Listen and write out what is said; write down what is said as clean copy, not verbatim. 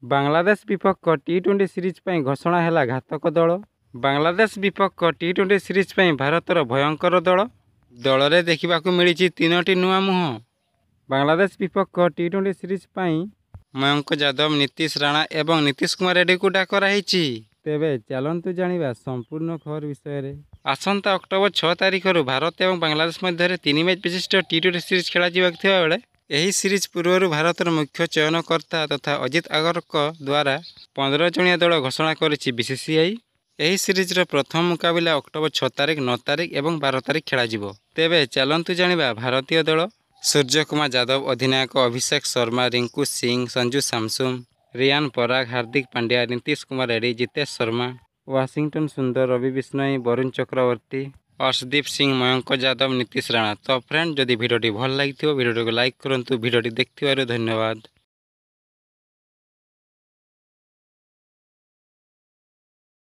ବାଂଲାଦେଶ ବିପକ୍ଷ ଟି-20 ସିରିଜ୍ ପାଇଁ ଘୋଷଣା ହେଲା ଘାତକ ଦଳ। ବାଂଲାଦେଶ ବିପକ୍ଷ ଟି-20 ସିରିଜ୍ ପାଇଁ ଭାରତର ଭୟଙ୍କର ଦଳ। ଦଳରେ ଦେଖିବାକୁ ମିଳିଛି 3ଟି ନୂଆ ମୁହଁ। ବାଂଲାଦେଶ ବିପକ୍ଷ ଟି-20 ସିରିଜ୍ ପାଇଁ ମୟଙ୍କ ଯାଦବ, ନୀତିଶ ରାଣା ଏବଂ ନୀତିଶ କୁମାର ରେଡ୍ଡୀଙ୍କୁ ଡାକରା ହୋଇଛି। ତେବେ ଚାଲନ୍ତୁ ଜାଣିବା ସମ୍ପୂର୍ଣ୍ଣ ଖବର ବିଷୟରେ। ଆସନ୍ତା ଅକ୍ଟୋବର 6 ତାରିଖରୁ ଭାରତ ଏବଂ ବାଂଲାଦେଶ ମଧ୍ୟରେ 3 ମ୍ୟାଚ୍ ବିଶିଷ୍ଟ ଟି-20 ସିରିଜ୍ ଖେଳାଯିବାକୁ ଥିବାବେଳେ ଏହି ସିରିଜ୍ ପୂର୍ବରୁ ଭାରତର ମୁଖ୍ୟ ଚୟନକର୍ତ୍ତା ତଥା ଅଜିତ ଆଗରଙ୍କ ଦ୍ୱାରା 15 ଜଣିଆ ଦଳ ଘୋଷଣା କରିଛି ବିସିସିଆଇ। ଏହି ସିରିଜ୍ର ପ୍ରଥମ ମୁକାବିଲା ଅକ୍ଟୋବର 6 ତାରିଖ, 9 ତାରିଖ ଏବଂ 12 ତାରିଖ ଖେଳାଯିବ। ତେବେ ଚାଲନ୍ତୁ ଜାଣିବା ଭାରତୀୟ ଦଳ। ସୂର୍ଯ୍ୟକୁମାର ଯାଦବ, ଅଧିନାୟକ ଅଭିଷେକ ଶର୍ମା, ରିଙ୍କୁ ସିଂ, ସଞ୍ଜୁ ସାମସୁନ, ରିୟାନ ପରାଗ, ହାର୍ଦ୍ଦିକ ପାଣ୍ଡ୍ୟା, ନୀତିଶ କୁମାର ରେଡ୍ଡୀ, ଜିତେଶ ଶର୍ମା, ୱାଶିଂଟନ ସୁନ୍ଦର, ରବି ବିଷ୍ଣୋଇ, ବରୁଣ ଚକ୍ରବର୍ତ୍ତୀ, ଅର୍ଶଦୀପ ସିଂ, ମୟଙ୍କ ଯାଦବ, ନୀତିଶ ରାଣା। ତ ଫ୍ରେଣ୍ଡ, ଯଦି ଭିଡ଼ିଓଟି ଭଲ ଲାଗିଥିବ ଭିଡ଼ିଓଟିକୁ ଲାଇକ୍ କରନ୍ତୁ। ଭିଡ଼ିଓଟି ଦେଖିଥିବାରୁ ଧନ୍ୟବାଦ।